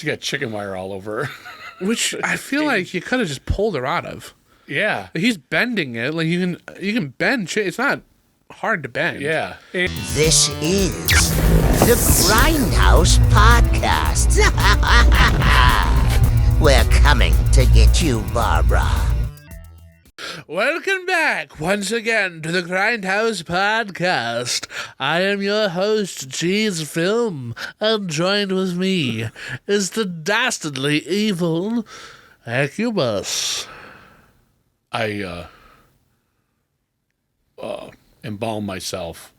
she got chicken wire all over her. Which I feel like you could have just pulled her out of. Yeah. He's bending it. Like you can bend shit. It's not hard to bend. Yeah. This is the Grindhouse Podcast. We're coming to get you, Barbara. Welcome back once again to the Grindhouse Podcast. I am your host, Cheese Film, and joined with me is the dastardly evil Heyward. I embalmed myself,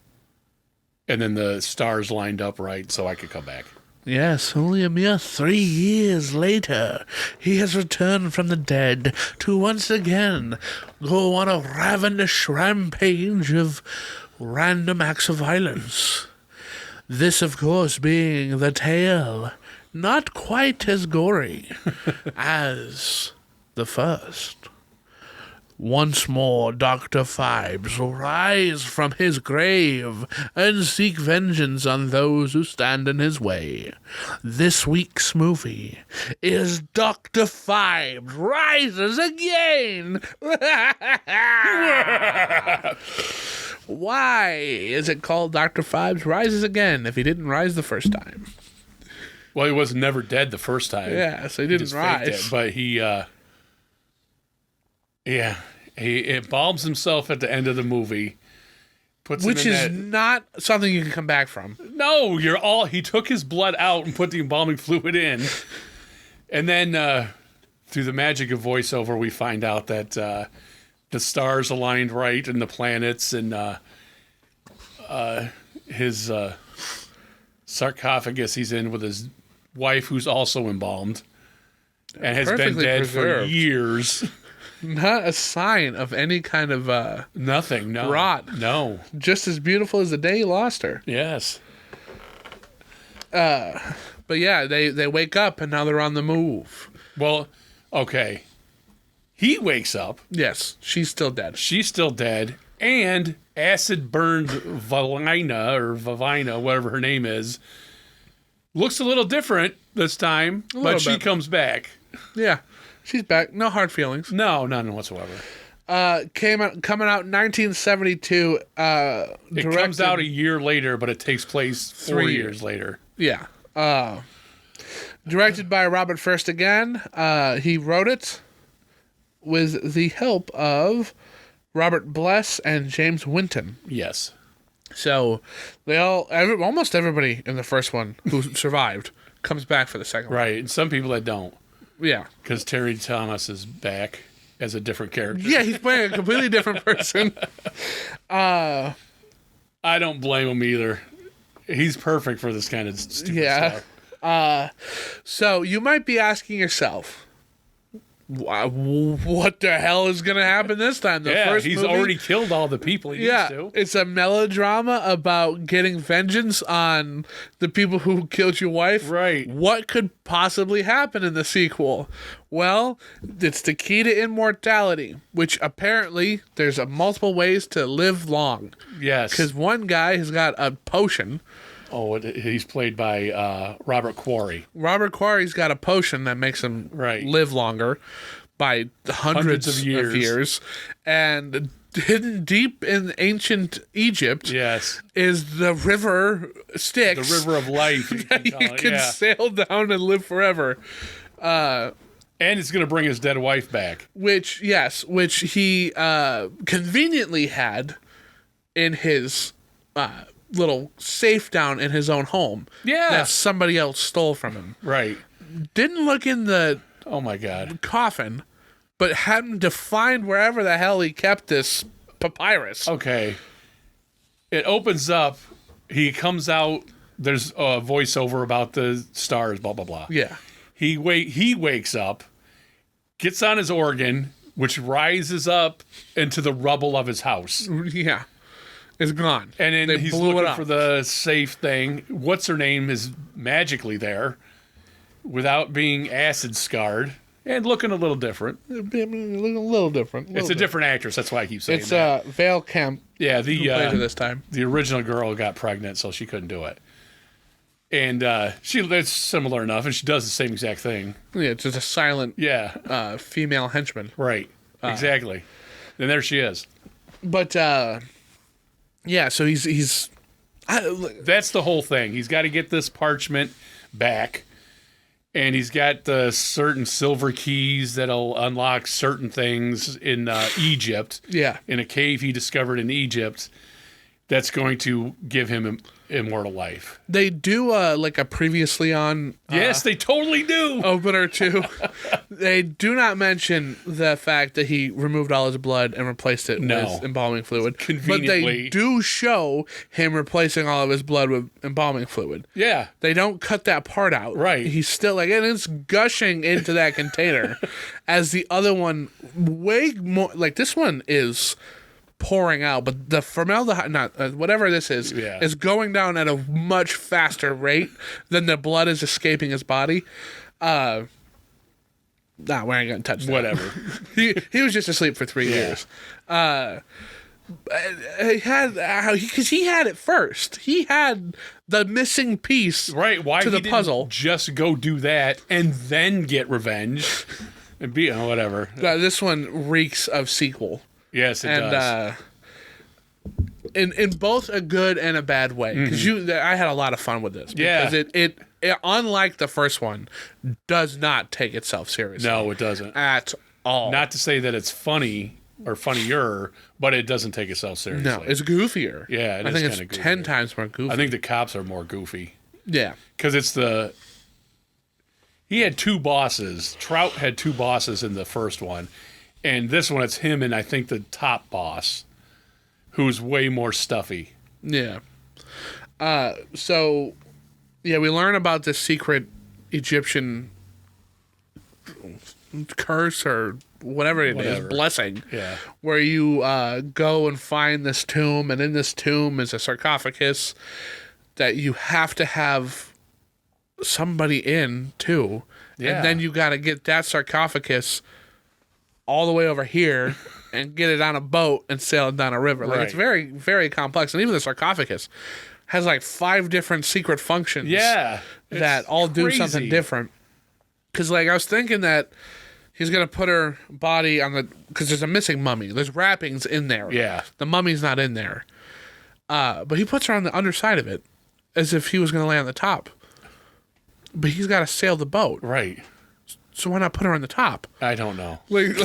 and then the stars lined up right so I could come back. Yes, only a mere 3 years later, he has returned from the dead to once again go on a ravenous rampage of random acts of violence. This, of course, being the tale not quite as gory as the first. Once more, Dr. Phibes will rise from his grave and seek vengeance on those who stand in his way. This week's movie is Dr. Phibes Rises Again! Why is it called Dr. Phibes Rises Again if he didn't rise the first time? Well, he was never dead the first time. Yeah, so he didn't rise. It, but he embalms himself at the end of the movie. Which is not something you can come back from. No, he took his blood out and put the embalming fluid in. And then through the magic of voiceover, we find out that the stars aligned right and the planets and his sarcophagus he's in with his wife, who's also embalmed and has been dead preserved. For years. Not a sign of any kind of nothing, no. Rot. No. Just as beautiful as the day he lost her. Yes. But yeah, they wake up and now they're on the move. Well, okay. He wakes up. Yes, she's still dead. She's still dead. And acid burned Vavina, whatever her name is, looks a little different this time, but she comes back. Yeah. She's back. No hard feelings. No, none whatsoever. Coming out in 1972. It comes out a year later, but it takes place 4 years later. Yeah. Directed by Robert Fuest again. He wrote it with the help of Robert Bless and James Winton. Yes. So almost everybody in the first one who survived comes back for the second one. Right, and some people that don't. Yeah. Because Terry Thomas is back as a different character. Yeah, he's playing a completely different person. I don't blame him either. He's perfect for this kind of stupid stuff. So you might be asking yourself, what the hell is going to happen this time? He's already killed all the people he needs to. It's a melodrama about getting vengeance on the people who killed your wife. Right. What could possibly happen in the sequel? Well, it's the key to immortality, which apparently there's multiple ways to live long. Yes. Because one guy has got a potion. Oh, he's played by Robert Quarry. Robert Quarry's got a potion that makes him live longer by hundreds of years. And hidden deep in ancient Egypt is the river Styx. The river of life. You can sail down and live forever. And it's going to bring his dead wife back. Which he conveniently had in his little safe down in his own home that somebody else stole from him. Right. Didn't look in the coffin, but happened to find wherever the hell he kept this papyrus. Okay. It opens up. He comes out. There's a voiceover about the stars, blah, blah, blah. Yeah. He wakes up, gets on his organ, which rises up into the rubble of his house. Yeah. It's gone. And then he's looking for the safe thing. What's her name is magically there without being acid scarred and looking a little different. Looking a little different. It's a different actress. That's why I keep saying that. It's Vale Kemp. Yeah, who played her this time. The original girl got pregnant, so she couldn't do it. And that's similar enough, and she does the same exact thing. Yeah, it's just a silent female henchman. Right. Exactly. And there she is. But yeah, so he's that's the whole thing. He's got to get this parchment back, and he's got certain silver keys that'll unlock certain things in Egypt. Yeah. In a cave he discovered in Egypt, that's going to give him immortal life. They do like a previously on. Yes, they totally do. Opener too. They do not mention the fact that he removed all his blood and replaced it with embalming fluid. Conveniently. But they do show him replacing all of his blood with embalming fluid. Yeah. They don't cut that part out. Right. He's still like, and it's gushing into that container, as the other one way more like this one is pouring out, but the formaldehyde, whatever this is going down at a much faster rate than the blood is escaping his body. We ain't gonna touch that. Whatever. he was just asleep for 3 years. He had because he had it first. He had the missing piece, right? Why to the puzzle? Just go do that and then get revenge and be whatever. This one reeks of sequel. Yes, it does. In both a good and a bad way, because I had a lot of fun with this. Because it unlike the first one, does not take itself seriously. No, it doesn't at all. Not to say that it's funny or funnier, but it doesn't take itself seriously. No, it's goofier. Yeah, I think it's 10 times more goofy. I think the cops are more goofy. Yeah, because he had two bosses. Trout had two bosses in the first one. And this one, it's him and I think the top boss, who's way more stuffy. Yeah. So, yeah, we learn about this secret Egyptian curse or whatever it is, blessing. Yeah. Where you go and find this tomb, and in this tomb is a sarcophagus that you have to have somebody in, too. Yeah. And then you got to get that sarcophagus all the way over here and get it on a boat and sail it down a river. Like, it's very, very complex. And even the sarcophagus has like 5 different secret functions. Yeah. That all do something different. Because, like, I was thinking that he's going to put her body on the... Because there's a missing mummy. There's wrappings in there. Yeah. The mummy's not in there. But he puts her on the underside of it as if he was going to lay on the top. But he's got to sail the boat. Right. So why not put her on the top? I don't know. Like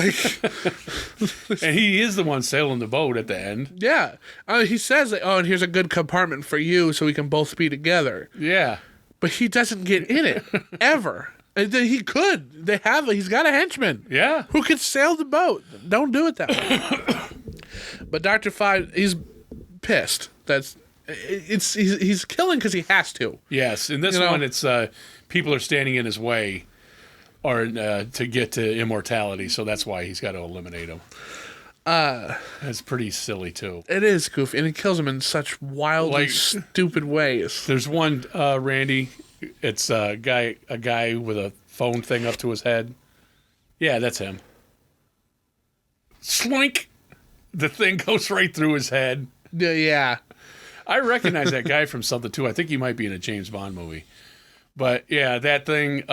and he is the one sailing the boat at the end. Yeah. He says, like, and here's a good compartment for you so we can both be together. Yeah. But he doesn't get in it, ever. And then he could. He's got a henchman. Yeah. Who could sail the boat. Don't do it that way. But Dr. Phibes, he's pissed. He's killing because he has to. Yes. In this one, it's people are standing in his way. Or to get to immortality, so that's why he's got to eliminate him. That's pretty silly too. It is goofy, and it kills him in such wildly stupid ways. There's one, Randy. It's a guy with a phone thing up to his head. Yeah, that's him. Slink! The thing goes right through his head. Yeah. I recognize that guy from something too. I think he might be in a James Bond movie. But yeah, that thing,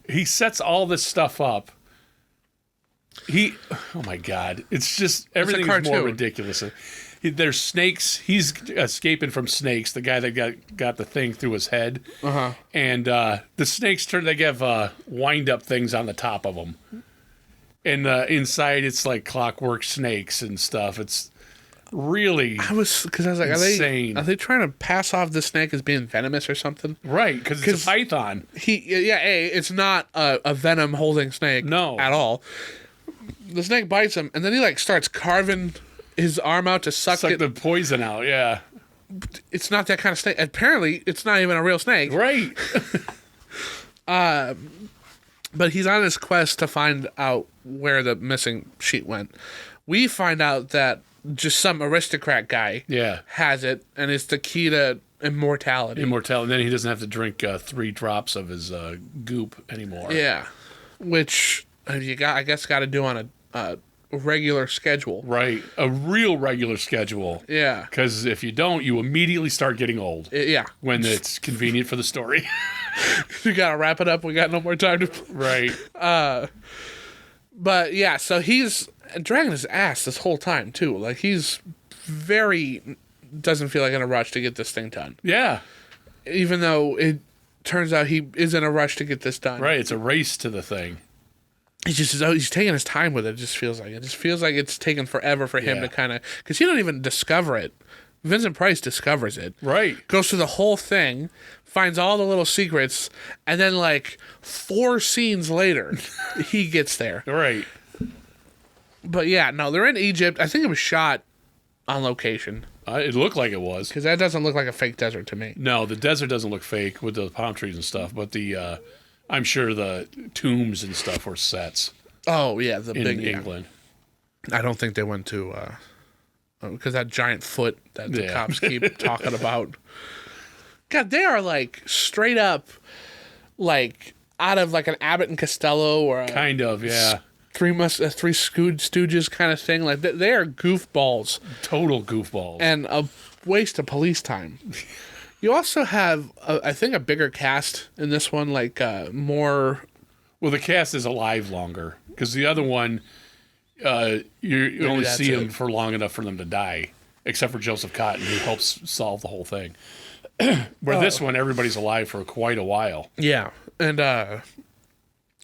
he sets all this stuff up. Oh my God. It's just, everything is more ridiculous. There's snakes. He's escaping from snakes, the guy that got the thing through his head. Uh-huh. And the snakes, they have wind-up things on the top of them. And inside, it's like clockwork snakes and stuff. It's really because I was like, insane. Are they trying to pass off the snake as being venomous or something? Right, because it's a python. It's not a venom holding snake. No, at all. The snake bites him, and then he like starts carving his arm out to suck the poison out. Yeah, it's not that kind of snake. Apparently, it's not even a real snake. Right. But he's on his quest to find out where the missing sheet went. We find out that just some aristocrat guy has it, and it's the key to immortality. And then he doesn't have to drink 3 drops of his goop anymore. Yeah, which I guess got to do on a regular schedule. Right. A real regular schedule. Yeah. Because if you don't, you immediately start getting old. Yeah. When it's convenient for the story. You gotta wrap it up. We got no more time to... Right. But yeah, so he's dragging his ass this whole time, too. Like, he's doesn't feel like in a rush to get this thing done. Yeah. Even though it turns out he is in a rush to get this done. Right. It's a race to the thing. He's taking his time with it. It just feels like it's taken forever for him to kind of, because he don't even discover it. Vincent Price discovers it. Right. Goes through the whole thing, finds all the little secrets, and then like 4 scenes later, he gets there. Right. But yeah, no, they're in Egypt. I think it was shot on location. It looked like it was. Because that doesn't look like a fake desert to me. No, the desert doesn't look fake with the palm trees and stuff, but I'm sure the tombs and stuff were sets. Oh, yeah, the in big England. I don't think they went to, because that giant foot that the cops keep talking about. God, they are like straight up, like out of like an Abbott and Costello or a kind of, yeah. Three Stooges kind of thing. Like they are goofballs. Total goofballs. And a waste of police time. You also have, I think, a bigger cast in this one, like more... Well, the cast is alive longer, because the other one, you only see him for long enough for them to die, except for Joseph Cotton, who helps solve the whole thing. Where this one, everybody's alive for quite a while. Yeah, and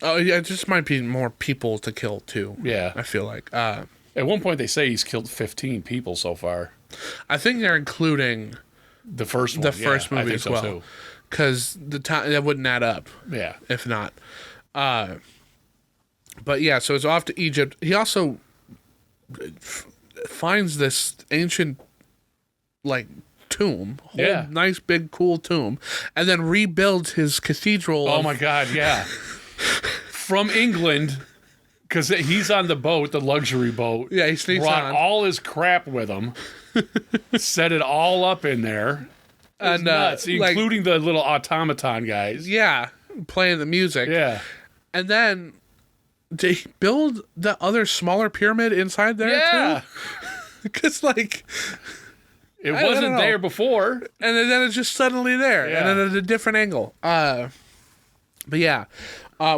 it just might be more people to kill, too. Yeah. I feel like. At one point, they say he's killed 15 people so far. I think they're including... The first one. The first movie as well. So because the time that wouldn't add up. Yeah. If not. But yeah, so it's off to Egypt. He also finds this ancient, like, tomb. Nice, big, cool tomb. And then rebuilds his cathedral. Oh, my God, yeah. From England, because he's on the boat, the luxury boat. Yeah, he sneaks brought all his crap with him. Set it all up in there. And nuts, including the little automaton guys. Yeah, playing the music. Yeah. And then they build the other smaller pyramid inside there too. Because like it wasn't there before, and then it's just suddenly there, and then at a different angle. But yeah,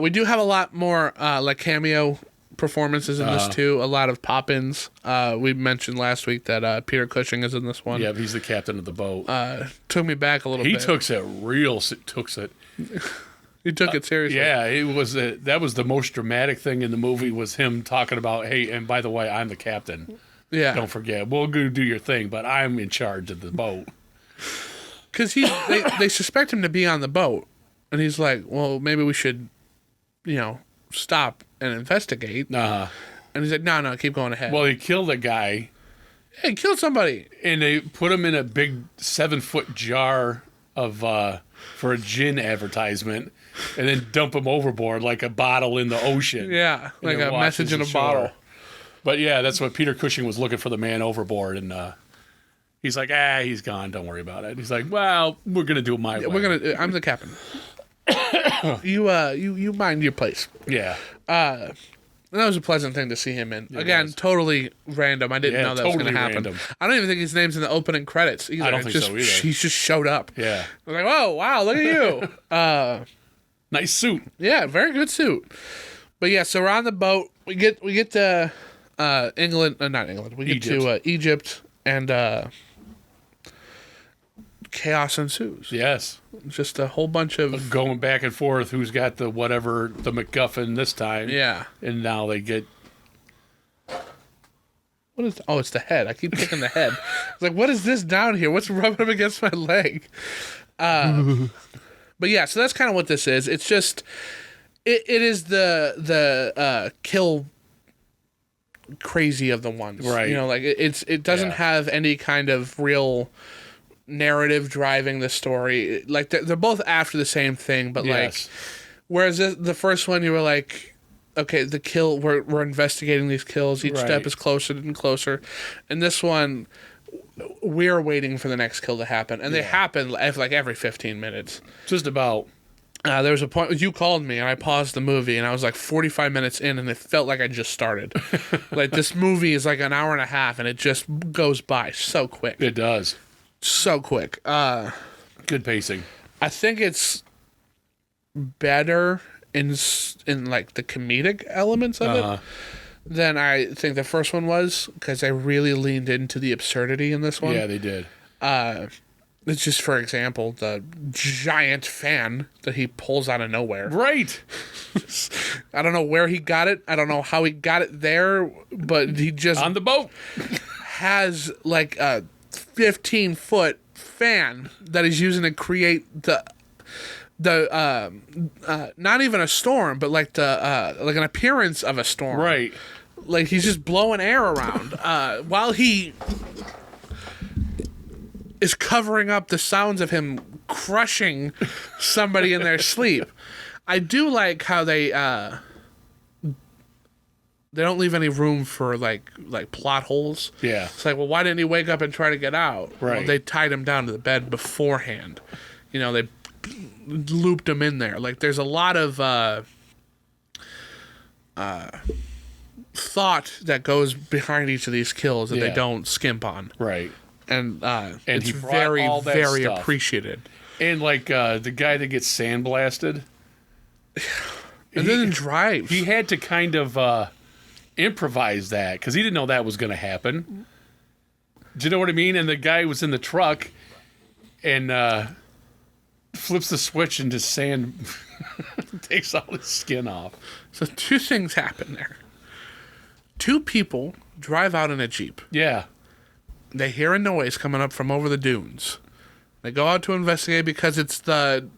we do have a lot more like cameo performances in this too. A lot of pop-ins. We mentioned last week that Peter Cushing is in this one. Yeah, he's the captain of the boat. Took me back a little bit. He took it. He took it seriously. Yeah, it was. That was the most dramatic thing in the movie, was him talking about, hey, and by the way, I'm the captain. Yeah. Don't forget, we'll go do your thing, but I'm in charge of the boat. Because they suspect him to be on the boat, and he's like, well, maybe we should, stop and investigate. And he's like, no, keep going ahead. Well, he killed a guy. Yeah, he killed somebody. And they put him in a big 7-foot jar of for a gin advertisement, and then dump him overboard like a bottle in the ocean. Yeah, like a message in a bottle. But yeah, that's what Peter Cushing was looking for, the man overboard, and he's like, he's gone. Don't worry about it. He's like, well, we're gonna do it my way. I'm the captain. You mind your place. Yeah. And that was a pleasant thing to see him in. Again, totally random. I didn't know that was going to happen. Random. I don't even think his name's in the opening credits either. I don't think so either. He's just showed up. Yeah. I was like, oh, wow, look at you. Nice suit. Yeah, very good suit. But yeah, so we're on the boat. We get to England. Not England. We get to Egypt, and chaos ensues. Yes. Just a whole bunch of... going back and forth, who's got the MacGuffin this time. Yeah. And now they get... What is... Oh, it's the head. I keep kicking the head. It's like, what is this down here? What's rubbing up against my leg? But yeah, so that's kind of what this is. It's just... It is the kill crazy of the ones. Right. It doesn't have any kind of real... narrative driving the story. Like they're both after the same thing, but like whereas the first one you were like, okay, the kill, we're investigating these kills, each step is closer and closer, and this one we're waiting for the next kill to happen, and they happen like every 15 minutes, just about. There was a point you called me and I paused the movie and I was like 45 minutes in and it felt like I just started. Like this movie is like an hour and a half and it just goes by so quick. It does. So quick. Good pacing. I think it's better in like the comedic elements of it than I think the first one was, because I really leaned into the absurdity in this one. Yeah, they did. It's just, for example, the giant fan that he pulls out of nowhere. Right. I don't know where he got it. I don't know how he got it there, but he just On the boat. has like a 15-foot fan that he's using to create the not even a storm, but like like an appearance of a storm. Right. Like he's just blowing air around while he is covering up the sounds of him crushing somebody in their sleep. I do like how they don't leave any room for like plot holes. Yeah. It's like, well, why didn't he wake up and try to get out? Right. Well, they tied him down to the bed beforehand. You know, they looped him in there. Like, there's a lot of thought that goes behind each of these kills that they don't skimp on. Right. And it's he brought very, all that very stuff. appreciated. And like the guy that gets sandblasted. And then drives. He had to kind of improvise that because he didn't know that was going to happen. Do you know what I mean? And the guy was in the truck and flips the switch and just sand takes all his skin off. So two things happen there. Two people drive out in a Jeep. Yeah. They hear a noise coming up from over the dunes. They go out to investigate because it's the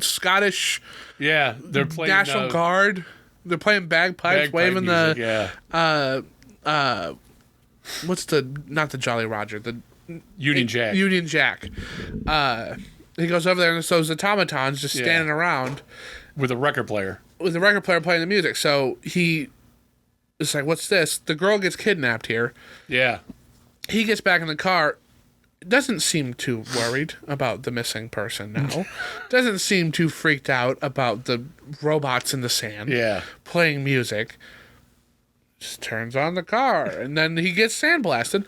Scottish Yeah. They're playing National Guard. They're playing bagpipes, waving music, what's not the Jolly Roger, the Union Jack. Union Jack. He goes over there and so those automatons just standing around With a record player. with the record player playing the music. So he is like, what's this? The girl gets kidnapped here. Yeah. He gets back in the car. Doesn't seem too worried about the missing person now. Doesn't seem too freaked out about the robots in the sand. Yeah. Playing music. Just turns on the car. And then he gets sandblasted.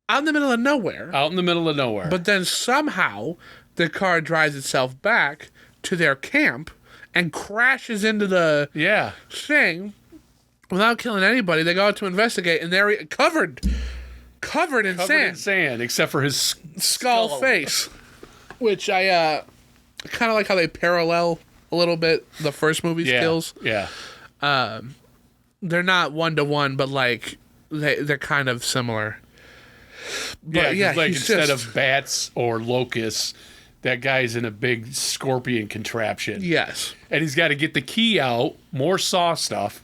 Out in the middle of nowhere. Out in the middle of nowhere. But then somehow the car drives itself back to their camp and crashes into the thing without killing anybody. They go out to investigate and they're covered in sand, except for his skull face, which I kind of like how they parallel a little bit the first movie's kills. Yeah. They're not 1-to-1, but like they're kind of similar. But like instead of bats or locusts, that guy's in a big scorpion contraption. Yes. And he's got to get the key out, more saw stuff.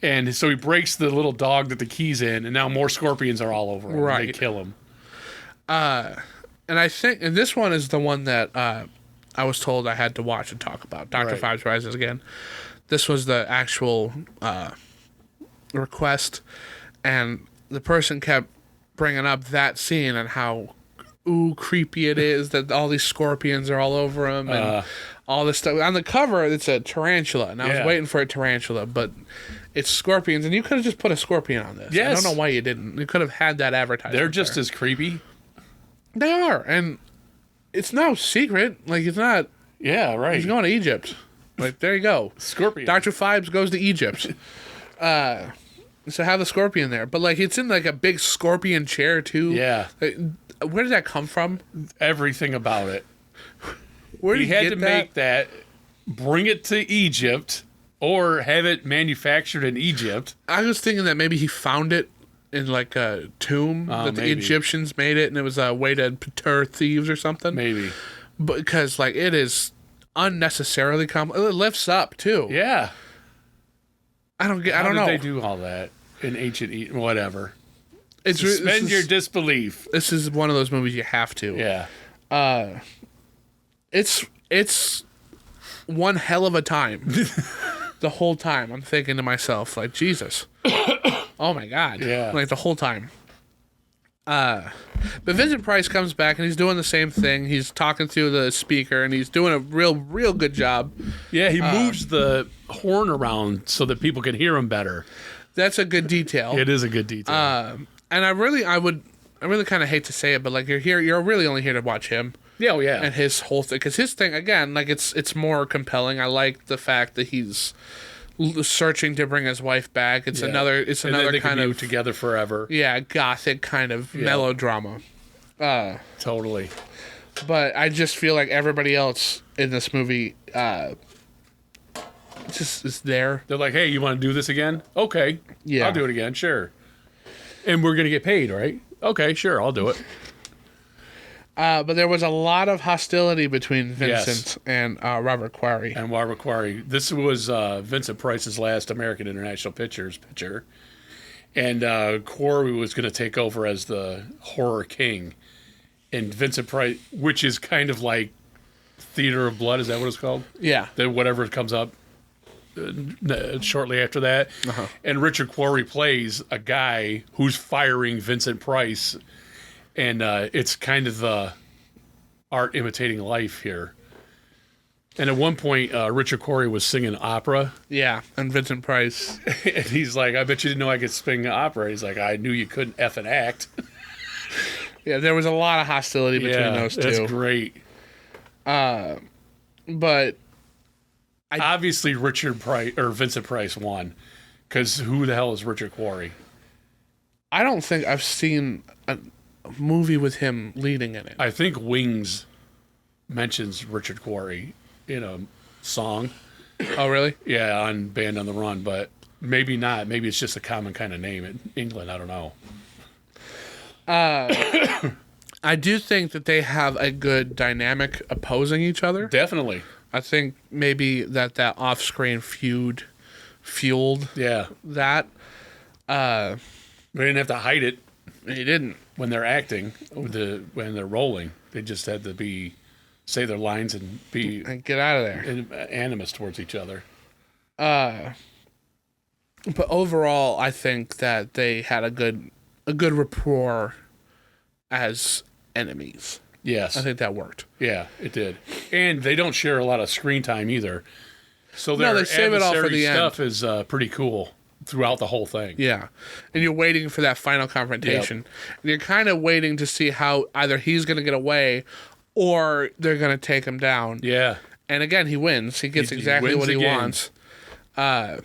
And so he breaks the little dog that the key's in, and now more scorpions are all over him. Right. And they kill him. And I think, and this one is the one that I was told I had to watch and talk about. Dr. Phibes Rises Again. This was the actual request, and the person kept bringing up that scene and how creepy it is that all these scorpions are all over him and all this stuff. On the cover, it's a tarantula, and I was waiting for a tarantula, but it's scorpions, and you could have just put a scorpion on this. Yes. I don't know why you didn't. You could have had that advertised. They're just as creepy. They are, and it's no secret. Like, it's not. Yeah, right. He's going to Egypt. Like, there you go. Scorpion. Dr. Phibes goes to Egypt. So have the scorpion there. But, like, it's in, like, a big scorpion chair, too. Yeah. Like, where did that come from? Everything about it. Where did He he had get to that? make that, bring it to Egypt, or have it manufactured in Egypt. I was thinking that maybe he found it in, like, a tomb that the maybe. Egyptians made it, and it was a way to deter thieves or something. Maybe. Because, like, it is unnecessarily It lifts up, too. Yeah. I don't How know. did they do all that in ancient Egypt? Whatever. It's Suspend your disbelief. This is one of those movies you have to. Yeah. It's one hell of a time. The whole time I'm thinking to myself, like, Jesus. Oh my God. Yeah. Like, the whole time. But Vincent Price comes back and he's doing the same thing. He's talking to the speaker and he's doing a real good job. Yeah, he moves the horn around so that people can hear him better. That's a good detail. It is a good detail. And I really kind of hate to say it, but like you're really only here to watch him. Yeah, oh, yeah. And his whole thing, because his thing again, like it's more compelling. I like the fact that he's searching to bring his wife back. It's another they kind can of be together forever. Yeah, gothic kind of melodrama. Totally. But I just feel like everybody else in this movie just is there. They're like, hey, you want to do this again? Okay. Yeah. I'll do it again, sure. And we're going to get paid, right? Okay, sure, I'll do it. But there was a lot of hostility between Vincent and Robert Quarry. And Robert Quarry. This was Vincent Price's last American International picture. And Quarry was going to take over as the horror king. And Vincent Price, which is kind of like Theater of Blood, is that what it's called? Yeah. Whatever comes up shortly after that. Uh-huh. And Richard Quarry plays a guy who's firing Vincent Price. And it's kind of the art imitating life here. And at one point, Richard Quarry was singing opera. Yeah, and Vincent Price. And he's like, I bet you didn't know I could sing opera. He's like, I knew you couldn't effing act. Yeah, there was a lot of hostility between those two. That's great. But obviously Vincent Price won. Because who the hell is Richard Quarry? I don't think I've seen a movie with him leading in it. I think Wings mentions Richard Quarry in a song. Oh, really? Yeah, on Band on the Run, but maybe not. Maybe it's just a common kind of name in England. I don't know. I do think that they have a good dynamic opposing each other. Definitely. I think maybe that off-screen feud fueled that. We didn't have to hide it. He didn't. When they're acting, when they're rolling, they just had to say their lines and get out of there. Animus towards each other. But overall, I think that they had a good rapport as enemies. Yes, I think that worked. Yeah, it did. And they don't share a lot of screen time either. So they save it all for the stuff is pretty cool throughout the whole thing. Yeah. And you're waiting for that final confrontation. Yep. And you're kind of waiting to see how either he's going to get away or they're going to take him down. Yeah. And again, he wins. He gets exactly what he wants. I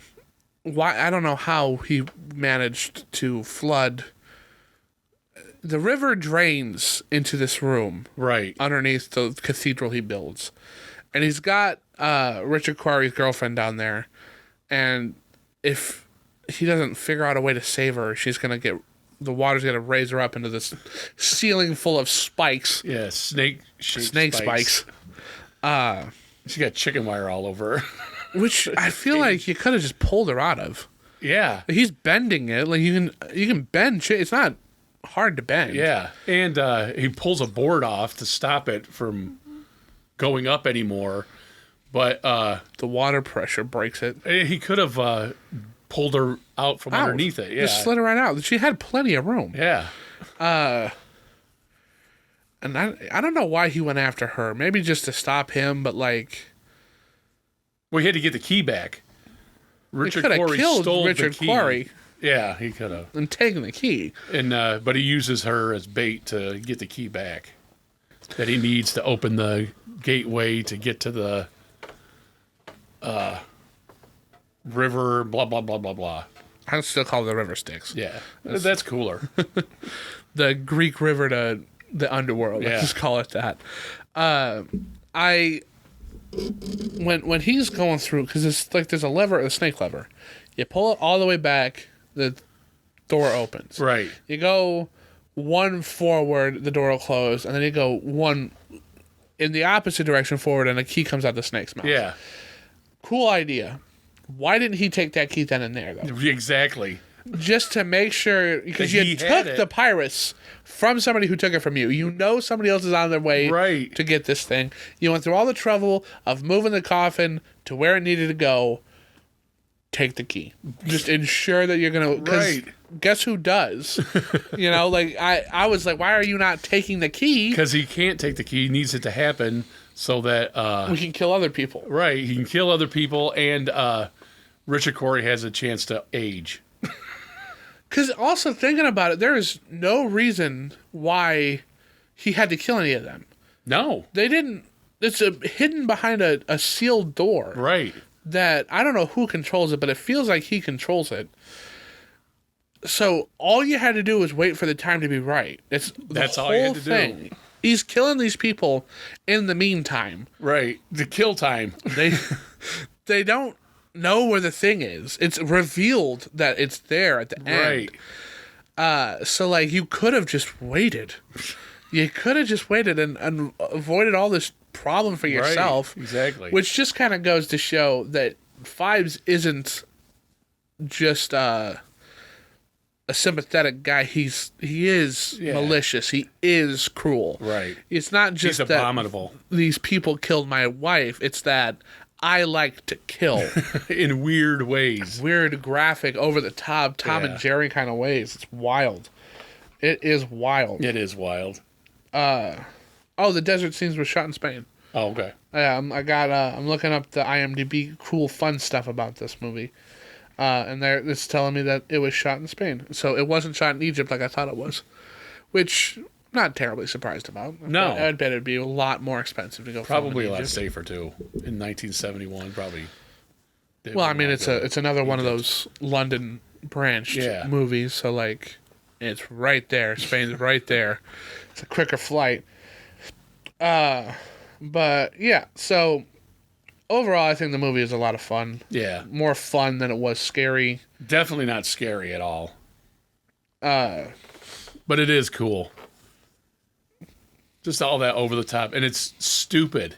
don't know how he managed to flood. The river drains into this room. Right. Underneath the cathedral he builds. And he's got Richard Quarry's girlfriend down there. And if he doesn't figure out a way to save her, the water's going to raise her up into this ceiling full of spikes. Yeah, snake spikes. She got chicken wire all over her. Which I feel like you could have just pulled her out of. Yeah. He's bending it. Like you can bend shit. It's not hard to bend. Yeah. And he pulls a board off to stop it from going up anymore. But the water pressure breaks it. He could have pulled her out from underneath it. Yeah. Just slid her right out. She had plenty of room. Yeah. And I don't know why he went after her. Maybe just to stop him, but like... Well, he had to get the key back. Richard Quarry stole Richard Quarry. Yeah, he could have. And taken the key. And but he uses her as bait to get the key back. That he needs to open the gateway to get to the river, blah, blah, blah, blah, blah. I still call it the river Styx. Yeah, that's cooler. The Greek river to the underworld. Let's just call it that. When he's going through, because it's like there's a snake lever. You pull it all the way back, the door opens. Right. You go one forward, the door will close, and then you go one in the opposite direction forward, and a key comes out the snake's mouth. Yeah. Cool idea. Why didn't he take that key then and there, though? Exactly. Just to make sure, because you took the pirates from somebody who took it from you. You know somebody else is on their way to get this thing. You went through all the trouble of moving the coffin to where it needed to go. take the key. Just ensure that you're gonna. Right. Guess who does? Like I was like, why are you not taking the key? Because he can't take the key. He needs it to happen so that We can kill other people. right, he can kill other people, and Richard Quarry has a chance to age. Because also thinking about it, there is no reason why he had to kill any of them. No. They didn't. It's hidden behind a sealed door. Right. That I don't know who controls it, but it feels like he controls it. So all you had to do was wait for the time to be right. That's all you had to do. He's killing these people in the meantime. Right. The kill time. They don't know where the thing is. It's revealed that it's there at the end. Right. So like you could have just waited. You could have just waited and avoided all this problem for yourself. Right. Exactly. Which just kind of goes to show that Phibes isn't just a sympathetic guy. He is malicious. He is cruel. Right. It's not just He's abominable. that these people killed my wife. It's that I like to kill. In weird ways. Weird, graphic, over the top, Tom and Jerry kind of ways. It's wild. It is wild. It is wild. Oh, the desert scenes were shot in Spain. Oh, okay. I'm looking up the IMDb cool fun stuff about this movie. And it's telling me that it was shot in Spain. So it wasn't shot in Egypt like I thought it was. Which I'm not terribly surprised about. No. I'd bet it'd be a lot more expensive to go Probably film a in lot Egypt. safer too. In 1971, probably. Well, I mean, it's another one of those London branched movies. So like, it's right there. Spain's right there. It's a quicker flight. But yeah, so overall, I think the movie is a lot of fun. Yeah. More fun than it was scary. Definitely not scary at all. But it is cool. Just all that over the top. And it's stupid.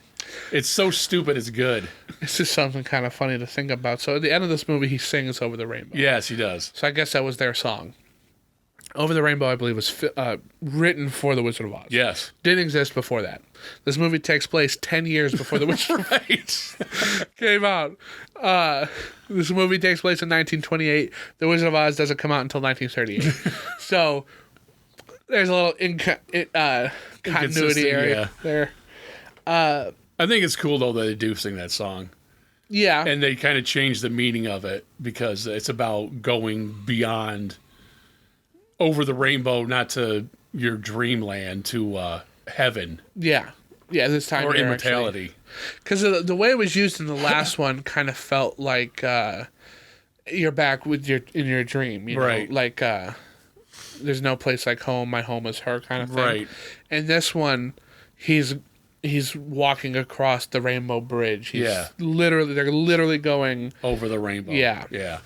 It's so stupid, it's good. It's just something kind of funny to think about. So at the end of this movie, he sings Over the Rainbow. Yes, he does. So I guess that was their song. Over the Rainbow, I believe, was written for The Wizard of Oz. Yes. Didn't exist before that. This movie takes place 10 years before The Wizard of Oz came out. This movie takes place in 1928. The Wizard of Oz doesn't come out until 1938. So there's a little continuity area there. I think it's cool, though, that they do sing that song. Yeah. And they kind of change the meaning of it because it's about going beyond over the rainbow, not to your dreamland, to heaven. Yeah. Yeah, this time. Or immortality. Because the way it was used in the last one kind of felt like you're back in your dream. You know? Right. Like, there's no place like home. My home is her kind of thing. Right. And this one, he's walking across the Rainbow Bridge. They're literally going over the rainbow. Yeah. Yeah.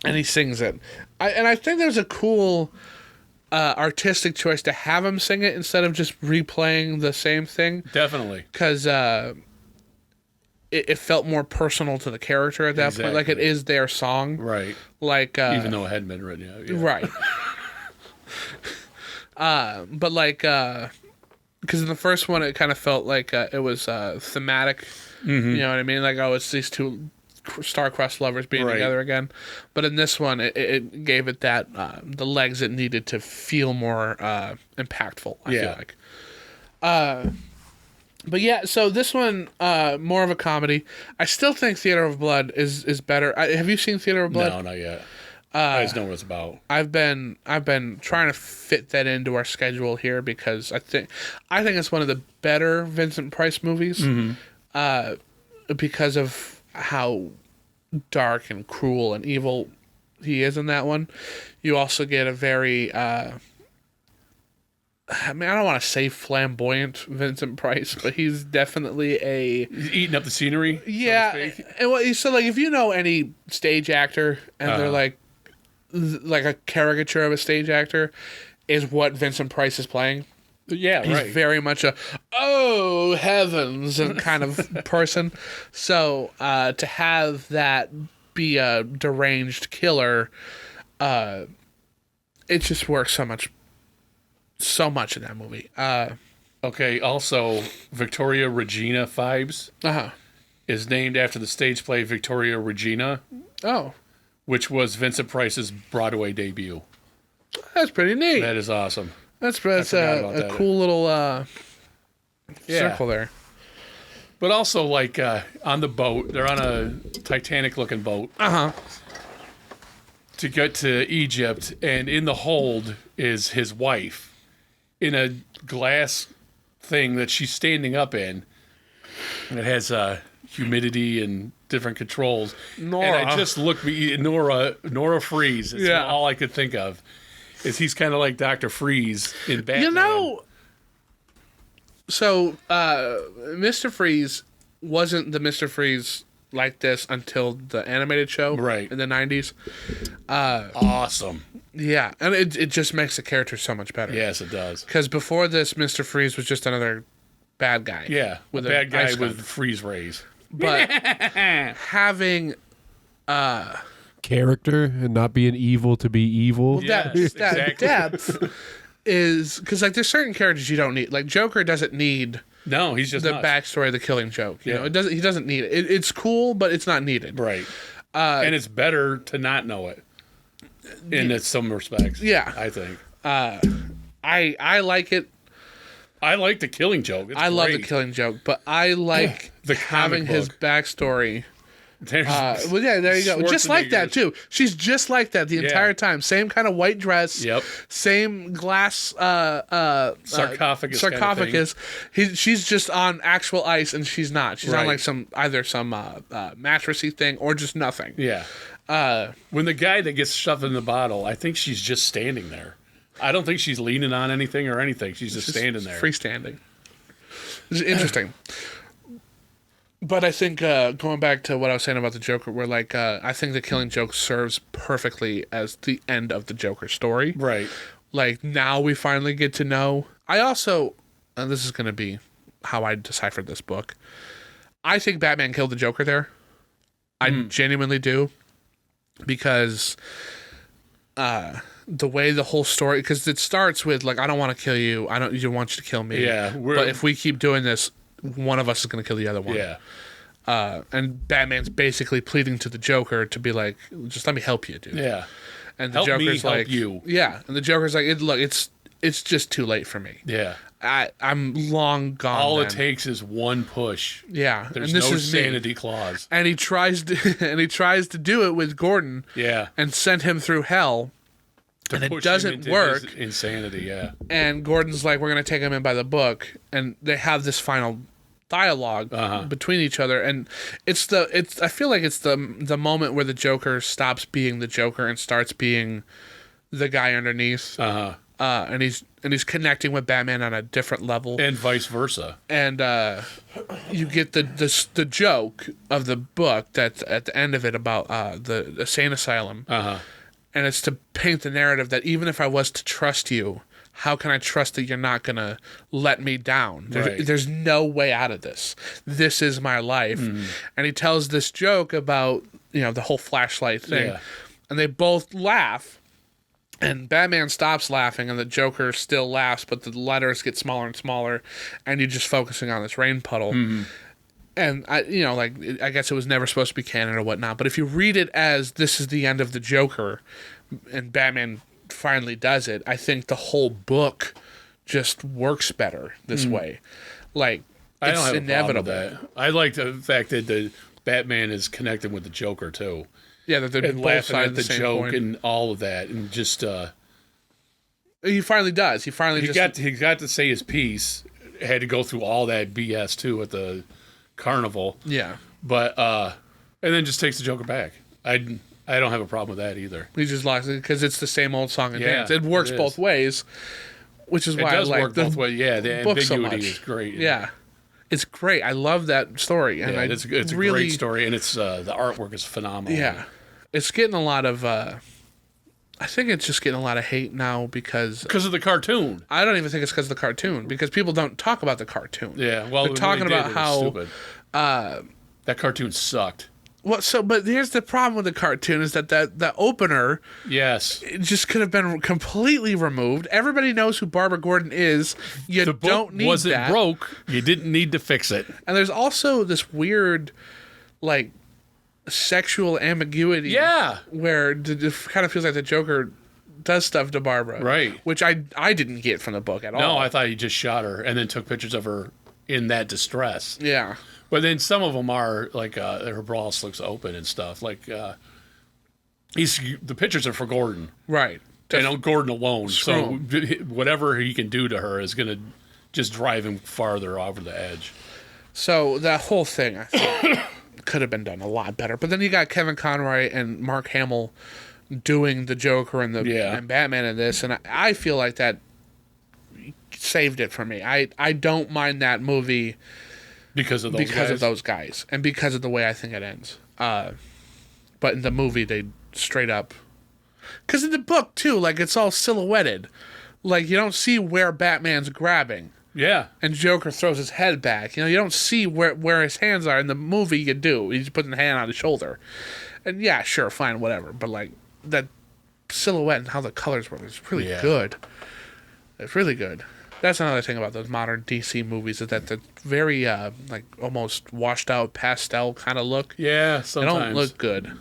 And he sings it. I think there's a cool artistic choice to have him sing it instead of just replaying the same thing. Definitely. Because it felt more personal to the character at that point. Like it is their song. Right. Like even though it hadn't been written yet. Yeah. Right. But like, because in the first one it kind of felt like it was thematic. Mm-hmm. You know what I mean? Like, oh, it's these two star-crossed lovers being together again. But in this one, it gave it that the legs it needed to feel more impactful. I feel like. But yeah, so this one more of a comedy. I still think Theater of Blood is better. Have you seen Theater of Blood? No, not yet. I just know what it's about. I've been trying to fit that into our schedule here because I think it's one of the better Vincent Price movies. Mm-hmm. Because of how dark and cruel and evil he is in that one. You also get a very I mean, I don't want to say flamboyant Vincent Price, but he's definitely He's eating up the scenery. Yeah. So like, if you know any stage actor and they're like a caricature of a stage actor is what Vincent Price is playing. Yeah, He's very much a, oh, heavens, kind of person. So to have that be a deranged killer, it just works so much in that movie. Okay, also, Victoria Regina Phibes is named after the stage play Victoria Regina. Oh. which was Vincent Price's Broadway debut. That's pretty neat. That is awesome. That's forgot about a that. cool little circle there. But also, like, on the boat, they're on a Titanic-looking boat to get to Egypt, and in the hold is his wife in a glass thing that she's standing up in. It has humidity and different controls. Nora. And I just looked, Nora Freeze is all I could think of. Is he's kind of like Dr. Freeze in Batman. You know, so Mr. Freeze wasn't the Mr. Freeze like this until the animated show in the 90s. Awesome. Yeah, and it just makes the character so much better. Yes, it does. Because before this, Mr. Freeze was just another bad guy. Yeah, with a bad guy ice gun. with freeze rays. But having character and not being evil to be evil. that depth is because like there's certain characters you don't need. Like Joker doesn't need No, he's just the nuts. backstory of the Killing Joke. You know, it doesn't. He doesn't need it. It's cool, but it's not needed. Right. And it's better to not know it in some respects. Yeah. I think. I like it. I like the Killing Joke. It's I love the great. Killing Joke, but I like The having comic his book. backstory. There's Well, yeah, there you go. Just like that Schwarzenegger's- too. She's just like that the entire time. Same kind of white dress. Yep. Same glass Sarcophagus. sarcophagus. She's just on actual ice, and she's not. She's on Right. like some mattressy thing or just nothing. Yeah. When the guy that gets shoved in the bottle, I think she's just standing there. I don't think she's leaning on anything or anything. She's just standing there. Freestanding. It's interesting. But I think going back to what I was saying about the Joker, where like I think the Killing Joke serves perfectly as the end of the Joker story. Right. Like now we finally get to know. I also, and this is going to be how I deciphered this book. I think Batman killed the Joker there. I genuinely do, because the way the whole story, because it starts with like, I don't want to kill you. I don't want you to kill me. Yeah, But if we keep doing this, one of us is going to kill the other one. Yeah. And Batman's basically pleading to the Joker to be like, just let me help you, dude. Yeah. And the Help me Joker's help like, you. Yeah. And the Joker's like, look, it's just too late for me. Yeah. I'm long gone. All then. it takes is one push. Yeah. There's and this no is me. sanity clause. And he tries to do it with Gordon. Yeah. And send him through hell. And it Push him doesn't into work. his insanity, yeah. And Gordon's like, we're going to take him in by the book. And they have this final dialogue between each other. And I feel like it's the moment where the Joker stops being the Joker and starts being the guy underneath. And he's connecting with Batman on a different level. And vice versa. And you get the joke of the book that's at the end of it about the insane asylum. And it's to paint the narrative that even if I was to trust you, how can I trust that you're not going to let me down? There's no way out of this. This is my life. And he tells this joke about, the whole flashlight thing. Yeah. And they both laugh. And Batman stops laughing, and the Joker still laughs, but the letters get smaller and smaller, and you're just focusing on this rain puddle. And I guess it was never supposed to be canon or whatnot. But if you read it as this is the end of the Joker, and Batman finally does it, I think the whole book just works better this way. Like I it's don't have inevitable. a problem with that. I like the fact that the Batman is connected with the Joker too. Yeah, that they're And both laughing sides at of the the same joke coin. and all of that, and just He finally does. He finally he got to say his piece. Had to go through all that BS too at the carnival, yeah. but and then just takes the Joker back. I don't have a problem with that either. He just likes it because it's the same old song and Yeah, dance. It works it is. both ways, which is It why does I like work the both ways. Yeah, the book so ambiguity much. is great. Yeah, it's great. I love that story, and Yeah, I it's a really, great story, and it's the artwork is phenomenal. Yeah, it's getting a lot of. I think it's just getting a lot of hate now because of the cartoon. I don't even think it's because of the cartoon, because people don't talk about the cartoon. Yeah, well, they're talking about how stupid. That cartoon sucked. But here's the problem with the cartoon is that the opener Yes, it just could have been completely removed. Everybody knows who Barbara Gordon is. You the book don't need wasn't that. broke. You didn't need to fix it. And there's also this weird, like, sexual ambiguity. Yeah. Where it kind of feels like the Joker does stuff to Barbara. Right. Which I didn't get from the book at all. No, I thought he just shot her and then took pictures of her in that distress. Yeah. But then some of them are like her blouse looks open and stuff. Like the pictures are for Gordon. Right. And Gordon alone. So Screw whatever he can do to her is going to just drive him farther over the edge. So that whole thing, I think, could have been done a lot better. But then you got Kevin Conroy and Mark Hamill doing the Joker and and Batman in this, and I feel like that saved it for me. I don't mind that movie because of those guys and because of the way I think it ends. But in the movie, they straight up. Because in the book, too, like, it's all silhouetted. Like, you don't see where Batman's grabbing. Yeah. And Joker throws his head back. You know, you don't see where his hands are. In the movie, you do. He's putting the hand on his shoulder. And, yeah, sure, fine, whatever. But, like, that silhouette and how the colors work is really good. It's really good. That's another thing about those modern DC movies is that they're very, like, almost washed-out pastel kind of look. Yeah, sometimes. They don't look good.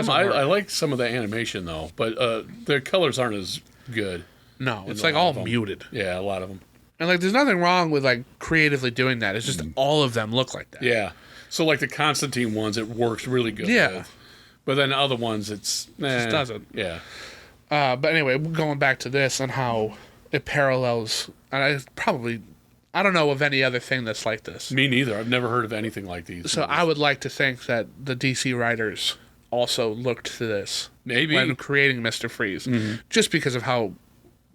I like some of the animation though, but their colors aren't as good. No, it's like all muted. Yeah, a lot of them. And like, there's nothing wrong with like creatively doing that. It's just all of them look like that. Yeah. So like the Constantine ones, it works really good. Yeah. With. But then other ones, it just doesn't. Yeah. But anyway, going back to this and how it parallels, and I don't know of any other thing that's like this. Me neither. I've never heard of anything like these. So movies. I would like to think that the DC writers also looked to this maybe when creating Mr. Freeze, just because of how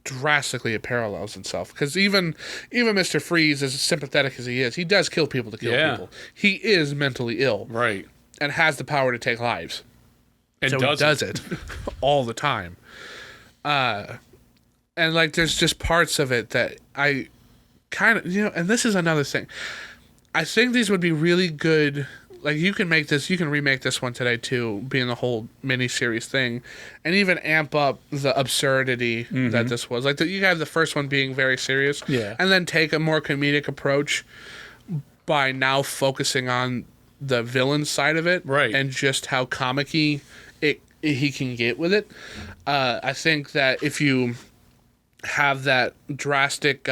drastically it parallels itself. Because even Mr. Freeze, as sympathetic as he does kill people to kill people. He is mentally ill, right, and has the power to take lives, and so he does it all the time. And like, there's just parts of it that I kind of, and this is another thing. I think these would be really good. Like, you can remake this one today too, being the whole miniseries thing, and even amp up the absurdity that this was. Like, you have the first one being very serious, and then take a more comedic approach by now focusing on the villain side of it, right, and just how comic-y he can get with it. I think that if you have that drastic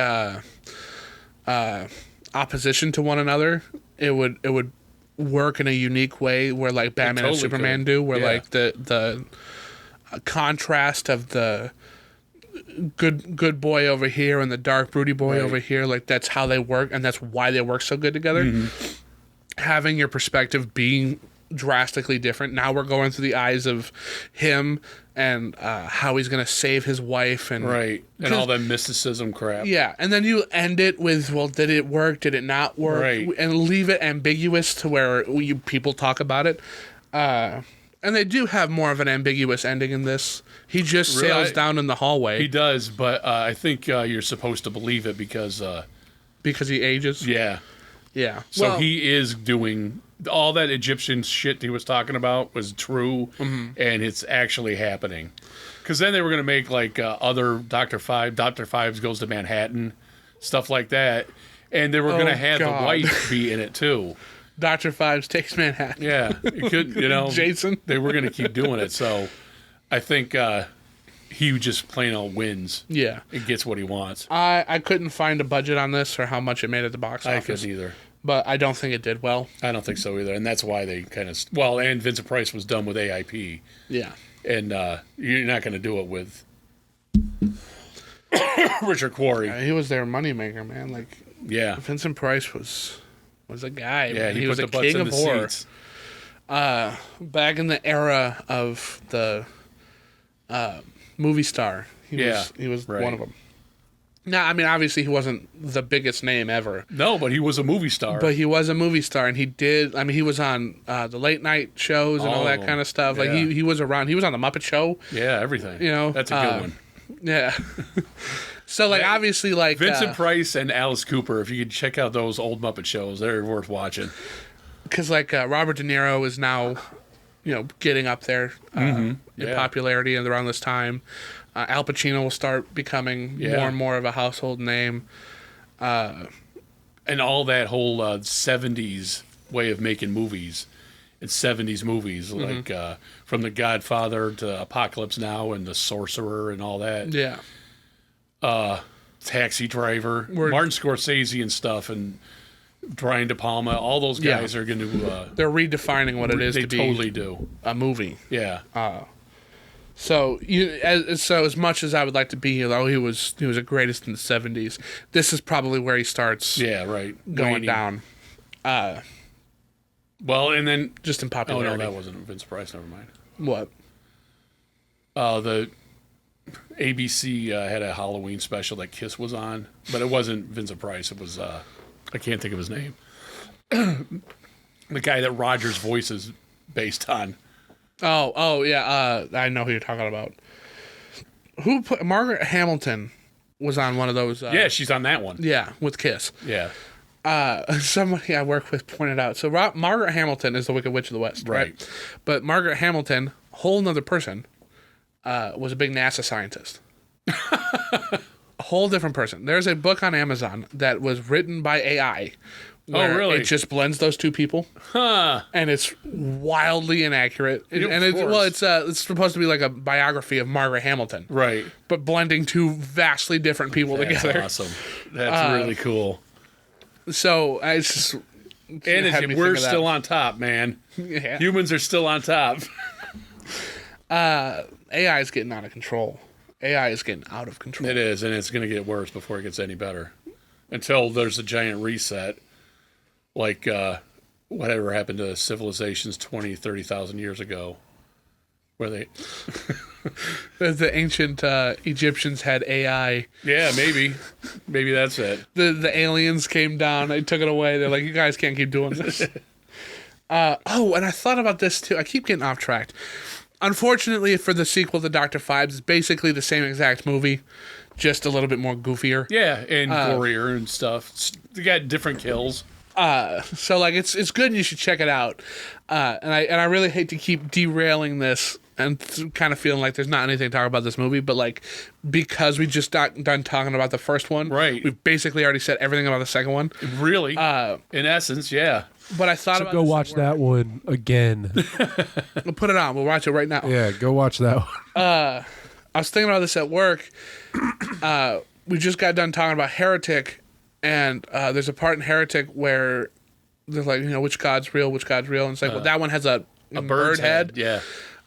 opposition to one another, it would work in a unique way where like Batman and Superman do, where like the contrast of the good boy over here and the dark broody boy over here, like that's how they work, and that's why they work so good together. Having your perspective being drastically different. Now we're going through the eyes of him and how he's going to save his wife and all that mysticism crap. Yeah, and then you end it with, well, did it work? Did it not work? Right. And leave it ambiguous to where people talk about it. And they do have more of an ambiguous ending in this. He just sails down in the hallway. He does, but I think you're supposed to believe it because he ages. Yeah. Yeah. So he is doing all that Egyptian shit he was talking about was true, and it's actually happening. Because then they were going to make like other Dr. Phibes Goes to Manhattan, stuff like that, and they were going to have the wife be in it too. Dr. Phibes Takes Manhattan. Yeah, it could, Jason. They were going to keep doing it, so I think he just plain old wins. Yeah, and gets what he wants. I couldn't find a budget on this or how much it made at the box office. I couldn't either. But I don't think it did well. I don't think so either, and that's why they kind of and Vincent Price was done with AIP. Yeah, and you're not going to do it with Richard Quarry. He was their moneymaker, man. Like, Vincent Price was a guy. Yeah, he was a king of horror. Back in the era of the movie star, he was one of them. No, I mean, obviously he wasn't the biggest name ever. No, but he was a movie star. But he was a movie star, and he did. I mean, he was on the late night shows and all that kind of stuff. Like he was around. He was on the Muppet Show. Yeah, everything. That's a good one. Yeah. So like obviously like Vincent Price and Alice Cooper. If you could check out those old Muppet shows, they're worth watching. Because like Robert De Niro is now, getting up there in popularity and around this time. Al Pacino will start becoming more and more of a household name. And all that whole 70s way of making movies in 70s movies, like from The Godfather to Apocalypse Now and The Sorcerer and all that. Yeah. Taxi Driver, Martin Scorsese and stuff, and Brian De Palma, all those guys are going to... they're redefining what it is to be... They totally do. A movie. Yeah. So as much as I would like to be, he was the greatest in the 70s. This is probably where he starts. Yeah, right. Going down. Well, and then just in popularity. Oh no, that wasn't Vince Price. Never mind. What? The ABC had a Halloween special that Kiss was on, but it wasn't Vincent Price. It was I can't think of his name. The guy that Roger's voice is based on. Oh yeah. I know who you're talking about. Margaret Hamilton was on one of those. Yeah, she's on that one. Yeah, with Kiss. Yeah. Somebody I work with pointed out. So Margaret Hamilton is the Wicked Witch of the West, right? But Margaret Hamilton, whole nother person, was a big NASA scientist. A whole different person. There's a book on Amazon that was written by AI. Oh, really? It just blends those two people. Huh. And it's wildly inaccurate. It's supposed to be like a biography of Margaret Hamilton. Right. But blending two vastly different people together. That's awesome. That's really cool. So it's just... And we're still on top, man. Yeah. Humans are still on top. AI is getting out of control. AI is getting out of control. It is, and it's going to get worse before it gets any better. Until there's a giant reset. Like whatever happened to civilizations 20, 30,000 years ago. Where they... the ancient Egyptians had AI. Yeah, maybe. Maybe that's it. The aliens came down. They took it away. They're like, you guys can't keep doing this. And I thought about this too. I keep getting off track. Unfortunately, for the sequel to Dr. Phibes, it's basically the same exact movie, just a little bit more goofier. Yeah, and gorier and stuff. They got different kills. So like it's good and you should check it out. And I really hate to keep derailing this and kind of feeling like there's not anything to talk about this movie, but like because we just got done talking about the first one, right? We've basically already said everything about the second one. Really? In essence, yeah. But I thought about go watch that one again. We'll put it on. We'll watch it right now. Yeah, go watch that one. I was thinking about this at work. We just got done talking about Heretic, and there's a part in Heretic where they're like, which god's real, which god's real, and it's like, well, that one has a bird head. Yeah.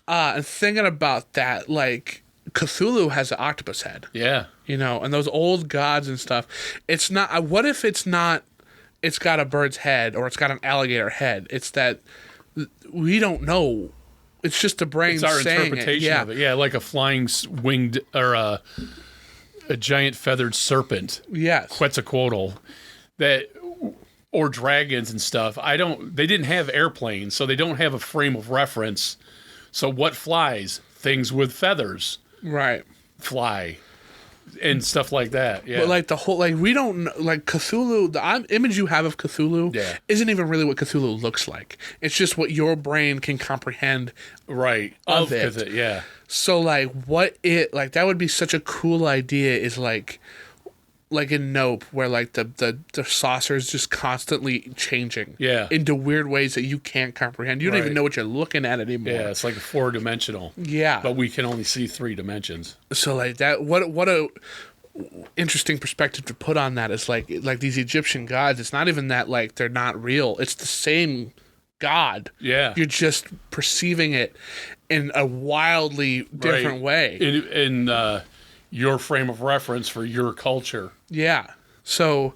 And thinking about that, like Cthulhu has an octopus head. Yeah. And those old gods and stuff. It's not. What if it's not? It's got a bird's head or it's got an alligator head. It's that we don't know. It's just the brain it's our saying interpretation of it. Yeah, like a flying winged or a giant feathered serpent. Yes. Quetzalcoatl. Or dragons and stuff. They didn't have airplanes, so they don't have a frame of reference. So what flies? Things with feathers. Right. Fly. And stuff like that. Yeah. But like the whole, like we don't, like Cthulhu, the image you have of Cthulhu isn't even really what Cthulhu looks like. It's just what your brain can comprehend. Right. Of it. Yeah. So like that would be such a cool idea is like in Nope, where like the saucer is just constantly changing into weird ways that you can't comprehend. You don't even know what you're looking at anymore. Yeah, it's like 4-dimensional. Yeah. But we can only see 3 dimensions. So like that, what a interesting perspective to put on that is like these Egyptian gods, it's not even that like they're not real. It's the same god. Yeah. You're just perceiving it in a wildly different way. In your frame of reference for your culture. Yeah. So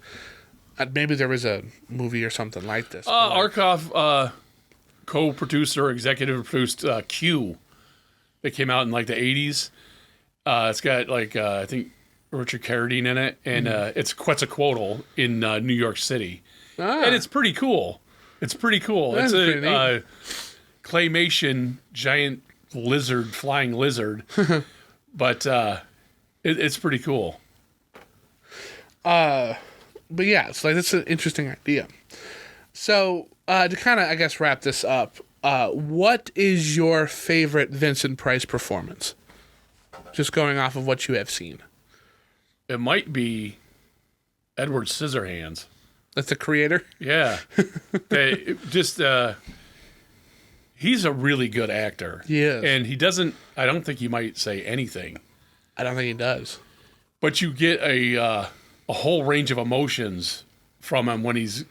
maybe there was a movie or something like this. Arkoff co-producer, executive produced Q. That came out in like the 80s. It's got like I think Richard Carradine in it, and it's Quetzalcoatl in New York City, and it's pretty cool. It's a claymation giant lizard, flying lizard, but. It's pretty cool. But yeah, it's like that's an interesting idea. So to kind of, I guess, wrap this up, what is your favorite Vincent Price performance? Just going off of what you have seen. It might be Edward Scissorhands. That's the creator? Yeah. He's a really good actor. He is. And he doesn't, I don't think he might say anything. I don't think he does. But you get a whole range of emotions from him when he's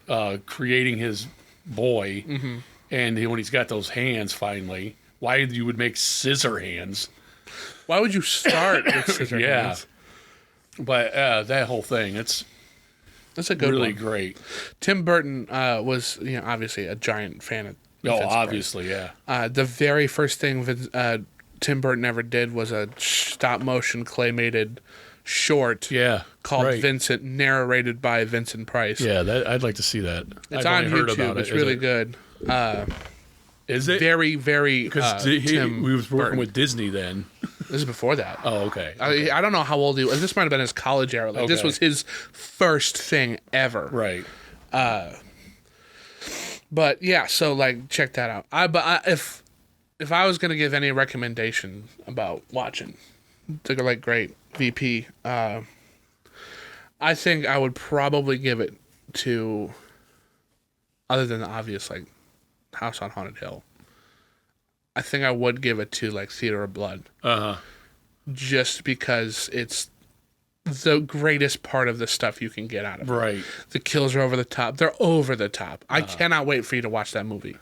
creating his boy. Mm-hmm. And when he's got those hands finally. Why you would make scissor hands. Why would you start with scissor hands? But that whole thing, that's a good really one. great. Tim Burton was, obviously a giant fan of Vincent obviously, Price. yeah. The very first thing Tim Burton ever did was a stop-motion claymated short called Vincent, narrated by Vincent Price. Yeah, I'd like to see that. It's on YouTube. It's really good. Is it? Very, very because Tim we was working Burton. with Disney then. This is before that. Oh, okay. I don't know how old he was. This might have been his college era. Like, This was his first thing ever. Right. But yeah, so like check that out. If I was gonna give any recommendation about watching, to go like great VP, I think I would probably give it to, other than the obvious like House on Haunted Hill, I think I would give it to like Theater of Blood. Just because it's the greatest part of the stuff you can get out of it. Right. The kills are over the top. They're over the top. I cannot wait for you to watch that movie.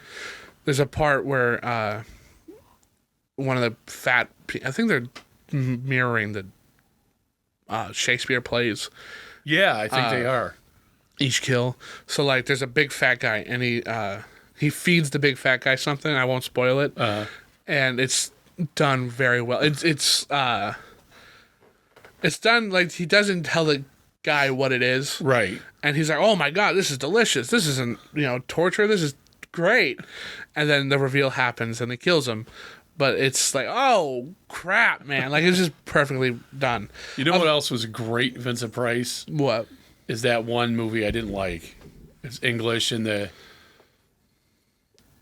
There's a part where one of the I think they're mirroring the Shakespeare plays. Yeah, I think they are. Each kill. So like there's a big fat guy and he feeds the big fat guy something. I won't spoil it. And it's done very well. It's done like he doesn't tell the guy what it is. Right. And he's like, "Oh my god, this is delicious. This isn't, torture. This is great." And then the reveal happens and he kills him. But it's like, "Oh crap, man." Like it's just perfectly done. You know what else was great, Vincent Price? What? Is that one movie I didn't like. It's English and the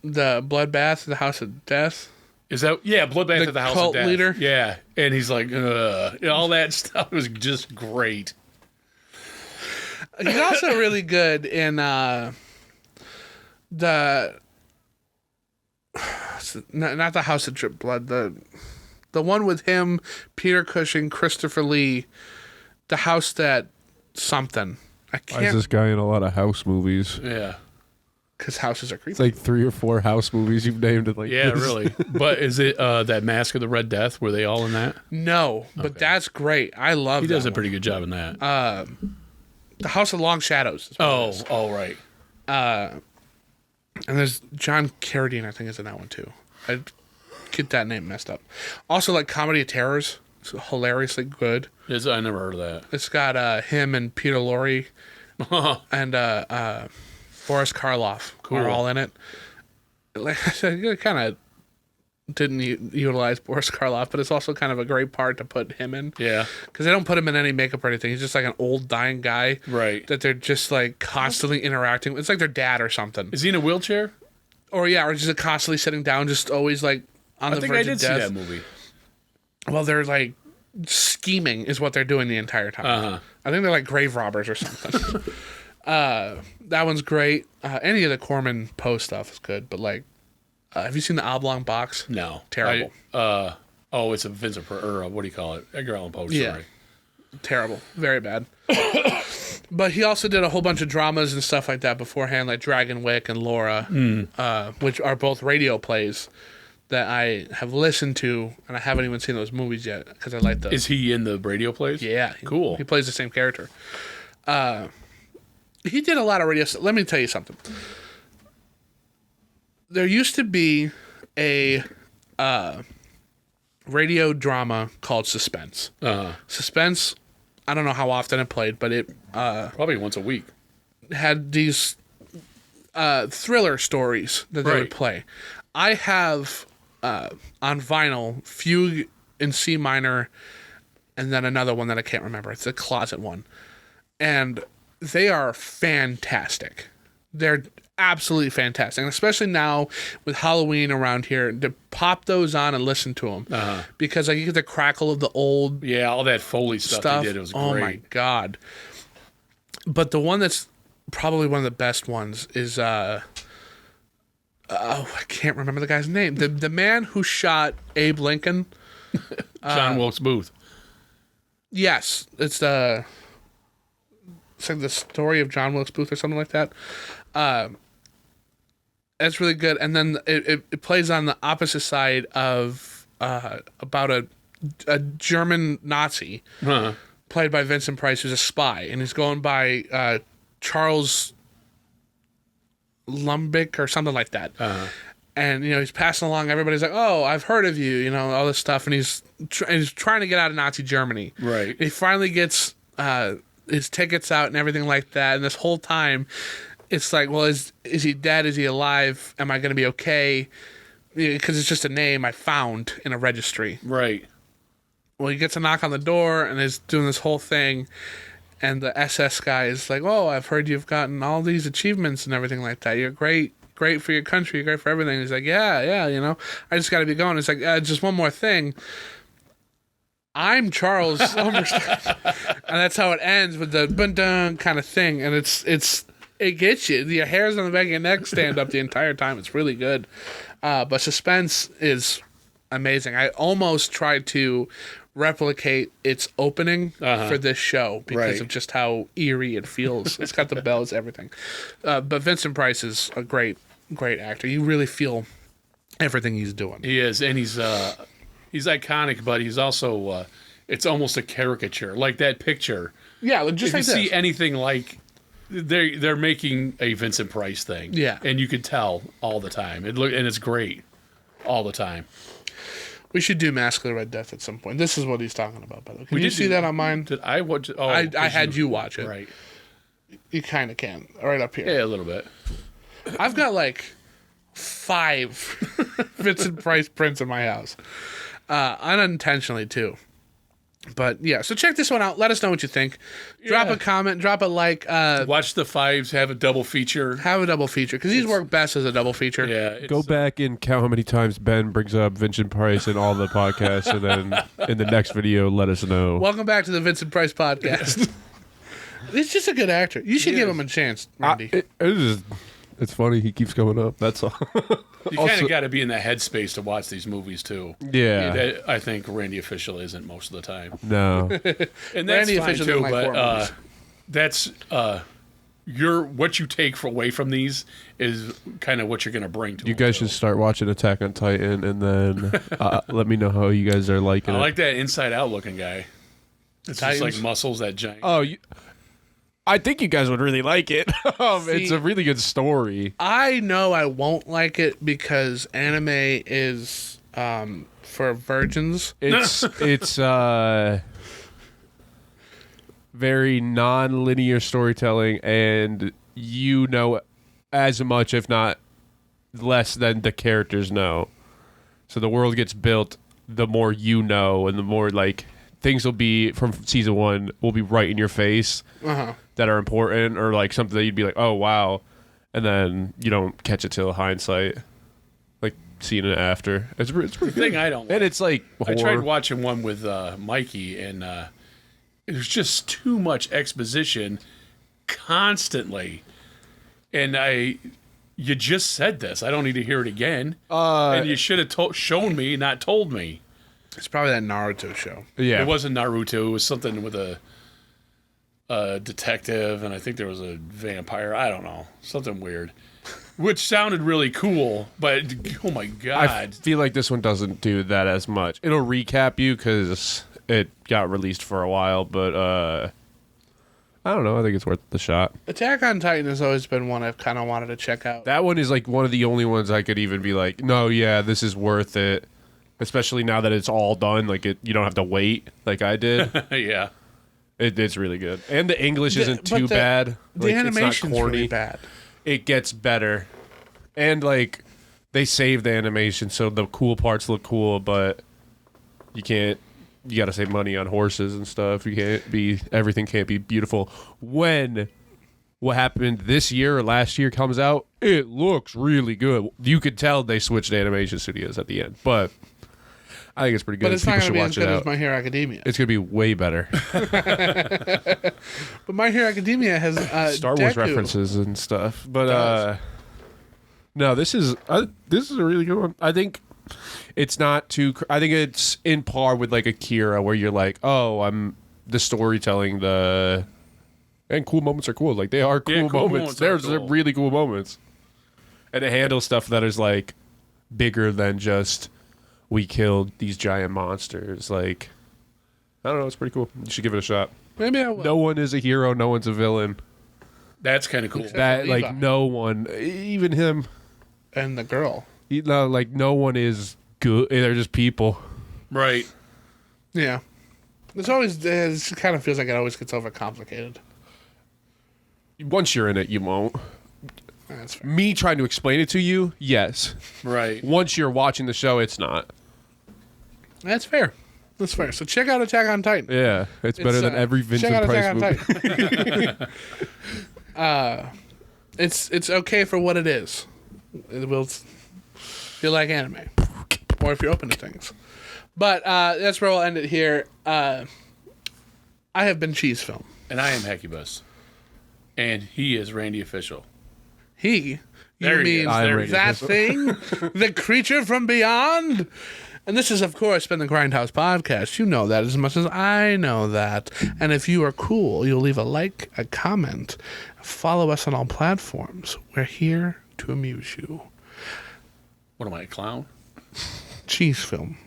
Bloodbath, the House of Death. Is that Bloodbath at the House cult of Death leader? Yeah, and he's like, all that stuff was just great. He's also really good in the not the House of Drip Blood, the one with him, Peter Cushing, Christopher Lee, the house that something. I can't. Why is this guy in a lot of house movies? Yeah. Because houses are creepy. It's like 3 or 4 house movies you've named it like yeah, this. really. But is it that Mask of the Red Death? Were they all in that? No, but that's great. I love. He does a pretty good job in that. The House of Long Shadows. Right. And there's John Carradine, I think, is in that one too. I get that name messed up. Also, like Comedy of Terrors. It's hilariously good. I never heard of that. It's got him and Peter Lorre and Boris Karloff are all in it. Like I said, kind of didn't utilize Boris Karloff, but it's also kind of a great part to put him in. Yeah. Because they don't put him in any makeup or anything. He's just like an old dying guy. Right. That they're just like constantly interacting with. It's like their dad or something. Is he in a wheelchair? Or just constantly sitting down, just always like on the verge of death. I think I did see that movie. Well, they're like scheming is what they're doing the entire time. I think they're like grave robbers or something. That one's great. Any of the Corman Poe stuff is good, but like, have you seen the Oblong Box? No. Terrible. It's a Vincent or what do you call it? Edgar Allan Poe story. Yeah. Terrible. Very bad. But he also did a whole bunch of dramas and stuff like that beforehand, like Dragon Wick and Laura, which are both radio plays that I have listened to, and I haven't even seen those movies yet because I like those. Is he in the radio plays? Yeah. Cool. He plays the same character. He did a lot of radio stuff. Let me tell you something. There used to be a radio drama called Suspense. Suspense, I don't know how often it played, but it... probably once a week. Had these thriller stories that they would play. I have, on vinyl, Fugue in C minor, and then another one that I can't remember. It's a closet one. And they are fantastic. They're absolutely fantastic. And especially now with Halloween around here, to pop those on and listen to them. Because like, you get the crackle of the old... Yeah, all that Foley stuff they did. It was great. Oh my God. But the one that's probably one of the best ones is I can't remember the guy's name. The man who shot Abe Lincoln. John Wilkes Booth. Yes, it's like the story of John Wilkes Booth or something like that. That's really good. And then it plays on the opposite side of about a German Nazi played by Vincent Price, who's a spy, and he's going by Charles Lumbick or something like that. And he's passing along. Everybody's like, "Oh, I've heard of you," all this stuff. And he's trying to get out of Nazi Germany. Right. And he finally gets his tickets out and everything like that. And this whole time, it's like, well, is he dead? Is he alive? Am I going to be okay? Because it's just a name I found in a registry. Right. Well, he gets a knock on the door and is doing this whole thing. And the SS guy is like, "Oh, I've heard you've gotten all these achievements and everything like that. You're great for your country. You're great for everything." He's like, yeah, I just got to be going. It's like, just one more thing. I'm Charles Umberstein. And that's how it ends with the bun-dun kind of thing. And it gets you. Your hairs on the back of your neck stand up the entire time. It's really good. But suspense is amazing. I almost tried to replicate its opening for this show because of just how eerie it feels. It's got the bells, everything. But Vincent Price is a great actor. You really feel everything he's doing. He is, and he's iconic, but he's also it's almost a caricature, like that picture. Yeah, just if like you this. see anything like they're making a Vincent Price thing. Yeah, and you could tell all the time. And it's great all the time. We should do Mask of the Red Death at some point. This is what he's talking about, by the way. Can you see that on mine? Did I watch it? Oh, I had you watch it. Right. You kind of can. Right up here. Yeah, a little bit. I've got like 5 Vincent Price prints in my house. Unintentionally, too. But, yeah. So check this one out. Let us know what you think. Drop a comment. Drop a like. Watch the Phibes have a double feature. Have a double feature. Because these work best as a double feature. Yeah. Go back and count how many times Ben brings up Vincent Price in all the podcasts, and then in the next video, let us know. Welcome back to the Vincent Price podcast. He's just a good actor. You should give him a chance, Randy. It's funny. He keeps coming up. That's all. You kind of got to be in that headspace to watch these movies, too. Yeah. I think Randy Official isn't most of the time. No. And that's Randy fine, Official too, doesn't like horror but movies. that's what you take away from these is kind of what you're going to bring to You them, guys should start watching Attack on Titan, and then let me know how you guys are liking I it. like that Inside Out looking guy. It's just Titans? like muscles, that giant. Oh, I think you guys would really like it. It's a really good story. I know I won't like it because anime is for virgins. It's very non-linear storytelling, and as much, if not less, than the characters know. So the world gets built the more you know, and the more like things will be from season 1 will be right in your face that are important, or like something that you'd be like, oh wow, and then you don't catch it till hindsight, like seeing it after. It's pretty The good. thing I don't like. And it's like I tried horror. watching one with Mikey, and it was just too much exposition constantly. And you just said this. I don't need to hear it again. And you should have shown me, not told me. It's probably that Naruto show. Yeah, It wasn't Naruto. It was something with a detective, and I think there was a vampire. I don't know. Something weird. Which sounded really cool, but oh my I God. feel like this one doesn't do that as much. It'll recap you because it got released for a while, but I don't know. I think it's worth the shot. Attack on Titan has always been one I've kind of wanted to check out. That one is like one of the only ones I could even be like, no, yeah, this is worth it. Especially now that it's all done. Like you don't have to wait like I did. Yeah. It's really good, and the English isn't but too bad. The Like, animation's it's not corny. really bad. It gets better, and like they save the animation so the cool parts look cool, but you can't. You got to save money on horses and stuff. Everything can't be beautiful. When what happened this year or last year comes out, it looks really good. You could tell they switched animation studios at the end, but I think it's pretty good. But it's People not going to should be watch as it good out. as My Hero Academia. It's gonna be way better. But My Hero Academia has Star Wars Deku. references and stuff, but No, this is a really good one. I think it's not too. I think it's in par with like Akira, where you're like, oh, I'm the storytelling, and cool moments are cool. Like they are cool, Yeah, cool moments. moments are There's cool. really cool moments, and it handles stuff that is like bigger than just we killed these giant monsters. Like I don't know, it's pretty cool. You should give it a shot. Maybe I will. No one is a hero. No one's a villain. That's kind of cool. That Levi. like no one, even him. And the girl. You know, like no one is good. They're just people. Right. Yeah. It's always, it kind of feels like it always gets overcomplicated. Once you're in it, you won't. That's fair. Me trying to explain it to you, yes. Right. Once you're watching the show, it's not. That's fair. That's fair. So check out Attack on Titan. Yeah, it's better than every Vincent check out Price Attack on movie. Titan. It's okay for what it is. It will feel like anime, or if you're open to things. But that's where we'll end it here. I have been Cheese Film. And I am Hecubus. And he is Randy Official. He, There you he mean is. There he is. that thing, the creature from beyond? And this has, of course, been the Grindhouse Podcast. You know that as much as I know that. And if you are cool, you'll leave a like, a comment, follow us on all platforms. We're here to amuse you. What am I, a clown? Cheese Film.